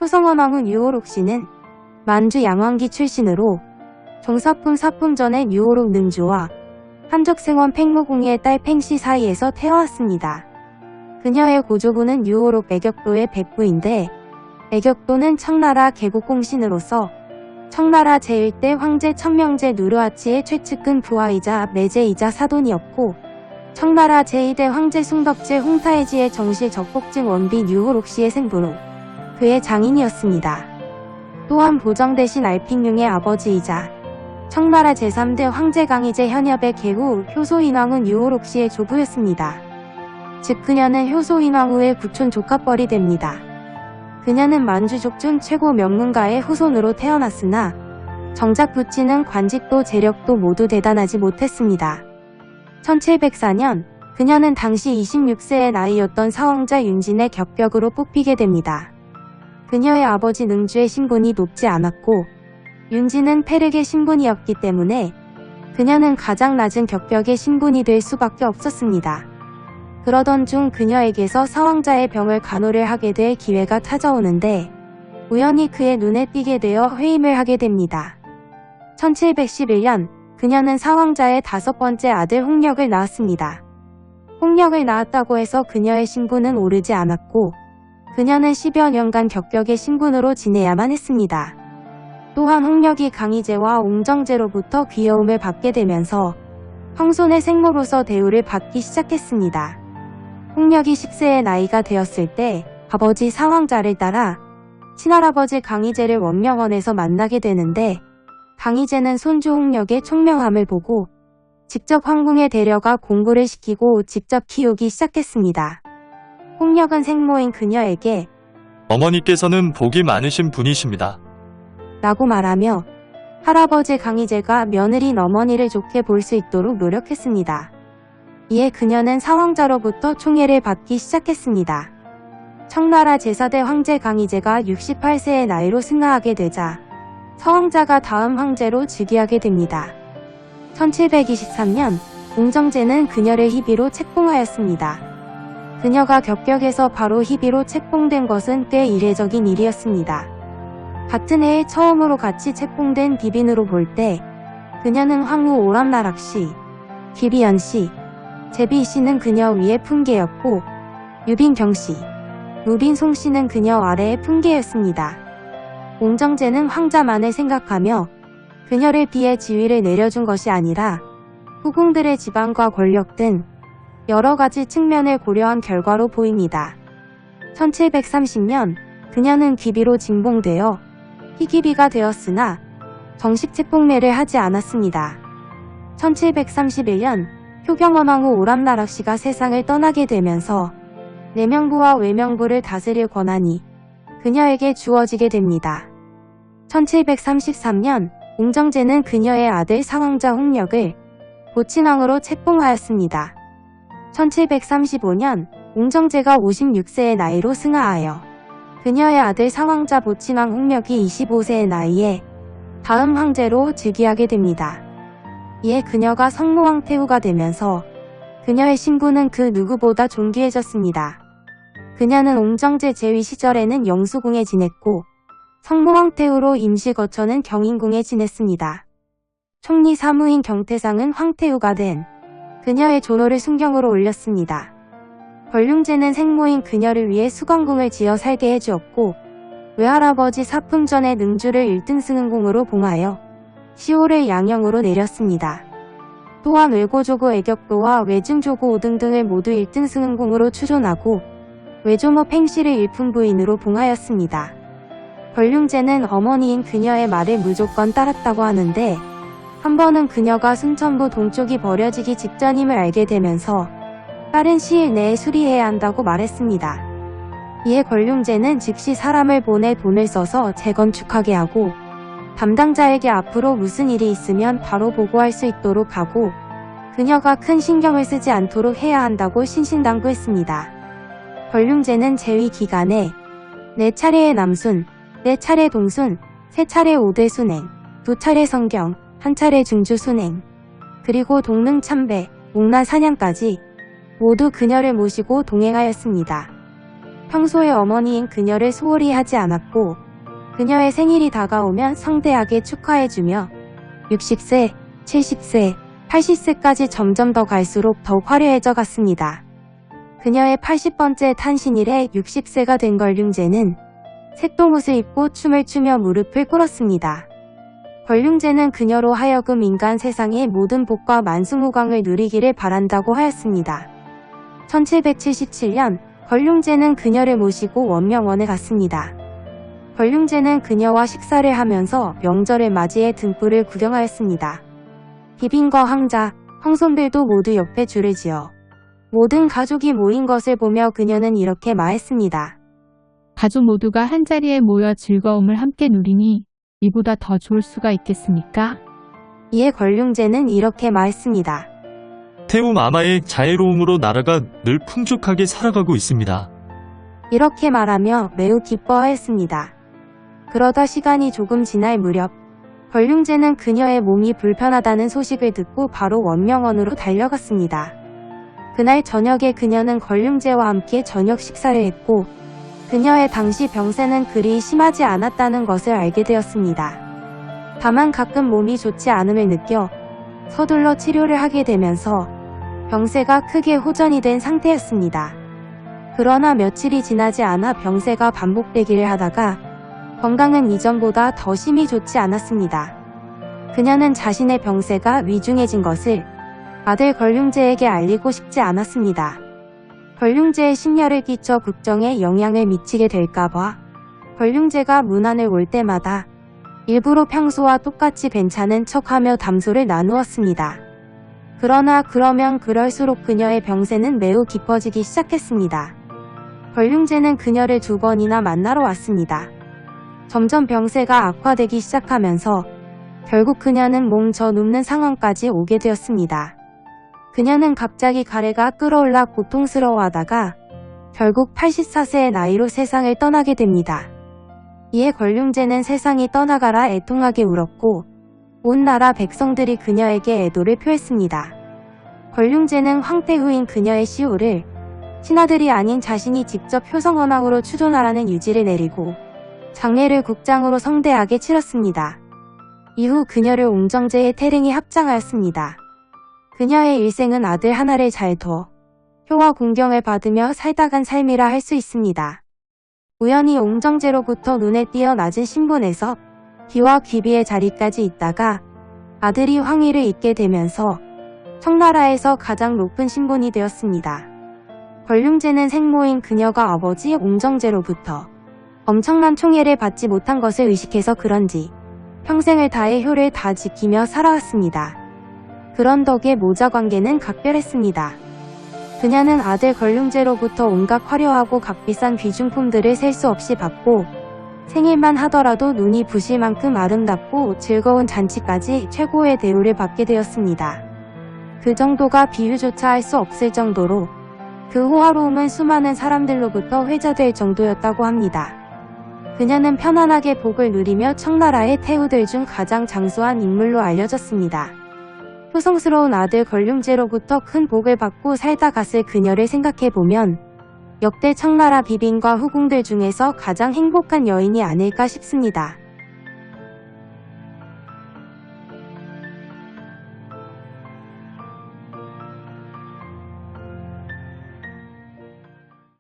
효성원왕후 유호록 씨는 만주 양왕기 출신으로 정사품 사품 전에 유호록 능주와 한적생원 팽무공의 딸 팽씨 사이에서 태어났습니다. 그녀의 고조부는 유호록 애격도의 백부인데 애격도는 청나라 개국공신으로서 청나라 제1대 황제 천명제 누르하치의 최측근 부하이자 매제이자 사돈이었고 청나라 제2대 황제 숭덕제 홍타해지의 정실 적복증 원비 유호록 씨의 생부로 그의 장인이었습니다. 또한 보정 대신 알핑융의 아버지이자 청나라 제3대 황제 강희제 현엽의 계후 효소인왕후 유호록 씨의 조부였습니다. 즉 그녀는 효소인왕후의 구촌 조카뻘이 됩니다. 그녀는 만주족 중 최고 명문가의 후손으로 태어났으나 정작 부치는 관직도 재력도 모두 대단하지 못했습니다. 1704년 그녀는 당시 26세의 나이였던 사왕자 윤진의 격벽으로 뽑히게 됩니다. 그녀의 아버지 능주의 신분이 높지 않았고 윤진은 페르의 신분이었기 때문에 그녀는 가장 낮은 격벽의 신분이 될 수밖에 없었습니다. 그러던 중 그녀에게서 사왕자의 병을 간호를 하게 될 기회가 찾아오는데 우연히 그의 눈에 띄게 되어 회임을 하게 됩니다. 1711년 그녀는 사왕자의 5번째 아들 홍력을 낳았습니다. 홍력을 낳았다고 해서 그녀의 신분은 오르지 않았고 그녀는 10여 년간 격벽의 신분으로 지내야만 했습니다. 또한 홍력이 강희제와 옹정제로부터 귀여움을 받게 되면서 형손의 생모로서 대우를 받기 시작했습니다. 홍력이 10세의 나이가 되었을 때 아버지 사왕자를 따라 친할아버지 강희제를 원명원에서 만나게 되는데 강희제는 손주 홍력의 총명함을 보고 직접 황궁에 데려가 공부를 시키고 직접 키우기 시작했습니다. 홍력은 생모인 그녀에게 어머니께서는 복이 많으신 분이십니다. 라고 말하며 할아버지 강희제가 며느린 어머니를 좋게 볼 수 있도록 노력했습니다. 이에 그녀는 사왕자로부터 총애를 받기 시작했습니다. 청나라 제4대 황제 강희제가 68세의 나이로 승하하게 되자 사왕자가 다음 황제로 즉위하게 됩니다. 1723년 옹정제는 그녀를 희비로 책봉하였습니다. 그녀가 격벽에서 바로 희비로 책봉된 것은 꽤 이례적인 일이었습니다. 같은 해에 처음으로 같이 책봉된 비빈으로 볼 때 그녀는 황후 오람나락씨, 기비연씨, 제비씨는 그녀 위의 품계였고 유빈경씨, 무빈송씨는 그녀 아래의 품계였습니다. 옹정제는 황자만을 생각하며 그녀를 비해 지위를 내려준 것이 아니라 후궁들의 지방과 권력 등 여러 가지 측면을 고려한 결과로 보입니다. 1730년 그녀는 귀비로 징봉되어 희귀비가 되었으나 정식 책봉례를 하지 않았습니다. 1731년 효경원왕후 오람나락씨가 세상을 떠나게 되면서 내명부와 외명부를 다스릴 권한이 그녀에게 주어지게 됩니다. 1733년 옹정제는 그녀의 아들 사왕자 홍력을 보친왕으로 책봉하였습니다. 1735년 옹정제가 56세의 나이로 승하하여 그녀의 아들 사왕자 보친왕 홍력이 25세의 나이에 다음 황제로 즉위하게 됩니다. 이에 그녀가 성모왕태후가 되면서 그녀의 신분은 그 누구보다 존귀해졌습니다. 그녀는 옹정제 제위 시절에는 영수궁에 지냈고 성모왕태후로 임시 거처는 경인궁에 지냈습니다. 총리 사무인 경태상은 황태후가 된 그녀의 존호를 순경으로 올렸습니다. 권륭제는 생모인 그녀를 위해 수건궁을 지어 살게 해주었고 외할아버지 사품전의 능주를 1등 승은궁으로 봉하여 시호를 양형으로 내렸습니다. 또한 외고조고 애격도와 외증조고 오등등을 모두 1등 승은궁으로 추존하고 외조모 팽씨를 일품부인으로 봉하였습니다. 권륭제는 어머니인 그녀의 말을 무조건 따랐다고 하는데 한 번은 그녀가 순천부 동쪽이 버려지기 직전임을 알게 되면서 빠른 시일 내에 수리해야 한다고 말했습니다. 이에 권륭제는 즉시 사람을 보내 돈을 써서 재건축하게 하고 담당자에게 앞으로 무슨 일이 있으면 바로 보고할 수 있도록 하고 그녀가 큰 신경을 쓰지 않도록 해야 한다고 신신당부했습니다. 권륭제는 재위 기간에 4차례의 남순, 4차례 동순, 3차례 5대 순행, 2차례 성경, 1차례 중주 순행, 그리고 동릉 참배, 옥란 사냥까지 모두 그녀를 모시고 동행하였습니다. 평소에 어머니인 그녀를 소홀히 하지 않았고 그녀의 생일이 다가오면 성대하게 축하해주며 60세, 70세, 80세까지 점점 더 갈수록 더욱 화려해져 갔습니다. 그녀의 80번째 탄신일에 60세가 된 걸륭제는 색동옷을 입고 춤을 추며 무릎을 꿇었습니다. 걸륭제는 그녀로 하여금 인간 세상의 모든 복과 만수무강을 누리기를 바란다고 하였습니다. 1777년 걸륭제는 그녀를 모시고 원명원에 갔습니다. 걸륭제는 그녀와 식사를 하면서 명절을 맞이해 등불을 구경하였습니다. 비빈과 황자, 황손들도 모두 옆에 줄을 지어 모든 가족이 모인 것을 보며 그녀는 이렇게 말했습니다. 가족 모두가 한자리에 모여 즐거움을 함께 누리니 이보다 더 좋을 수가 있겠습니까? 이에 걸륭제는 이렇게 말했습니다. 태우 마마의 자애로움으로 나라가 늘 풍족하게 살아가고 있습니다. 이렇게 말하며 매우 기뻐하였습니다. 그러다 시간이 조금 지날 무렵 걸륭제는 그녀의 몸이 불편하다는 소식을 듣고 바로 원명원으로 달려갔습니다. 그날 저녁에 그녀는 걸륭제와 함께 저녁 식사를 했고 그녀의 당시 병세는 그리 심하지 않았다는 것을 알게 되었습니다. 다만 가끔 몸이 좋지 않음을 느껴 서둘러 치료를 하게 되면서 병세가 크게 호전이 된 상태였습니다. 그러나 며칠이 지나지 않아 병세가 반복되기를 하다가 건강은 이전보다 더 심히 좋지 않았습니다. 그녀는 자신의 병세가 위중해진 것을 아들 걸륭제에게 알리고 싶지 않았습니다. 걸륭제의 심려를 끼쳐 국정에 영향을 미치게 될까봐 걸륭제가 문안을 올 때마다 일부러 평소와 똑같이 괜찮은 척하며 담소를 나누었습니다. 그러나 그러면 그럴수록 그녀의 병세는 매우 깊어지기 시작했습니다. 걸륭제는 그녀를 2번이나 만나러 왔습니다. 점점 병세가 악화되기 시작하면서 결국 그녀는 몸져 눕는 상황까지 오게 되었습니다. 그녀는 갑자기 가래가 끓어올라 고통스러워하다가 결국 84세의 나이로 세상을 떠나게 됩니다. 이에 걸륭제는 세상이 떠나가라 애통하게 울었고 온 나라 백성들이 그녀에게 애도를 표했습니다. 걸륭제는 황태후인 그녀의 시호를 신하들이 아닌 자신이 직접 효성원왕으로 추존하라는 유지를 내리고 장례를 국장으로 성대하게 치렀습니다. 이후 그녀를 옹정제의 태릉에 합장하였습니다. 그녀의 일생은 아들 하나를 잘 둬 효와 공경을 받으며 살다 간 삶이라 할 수 있습니다. 우연히 옹정제로부터 눈에 띄어 낮은 신분에서 귀와 귀비의 자리까지 있다가 아들이 황위를 잇게 되면서 청나라에서 가장 높은 신분이 되었습니다. 걸륭제는 생모인 그녀가 아버지 옹정제로부터 엄청난 총애를 받지 못한 것을 의식해서 그런지 평생을 다해 효를 다 지키며 살아왔습니다. 그런 덕에 모자 관계는 각별했습니다. 그녀는 아들 걸륭제로부터 온갖 화려하고 값비싼 귀중품들을 셀 수 없이 받고 생일만 하더라도 눈이 부실 만큼 아름답고 즐거운 잔치까지 최고의 대우를 받게 되었습니다. 그 정도가 비유조차 할 수 없을 정도로 그 호화로움은 수많은 사람들로부터 회자될 정도였다고 합니다. 그녀는 편안하게 복을 누리며 청나라의 태후들 중 가장 장수한 인물로 알려졌습니다. 효성스러운 아들 걸륭제로부터 큰 복을 받고 살다 갔을 그녀를 생각해보면 역대 청나라 비빈과 후궁들 중에서 가장 행복한 여인이 아닐까 싶습니다.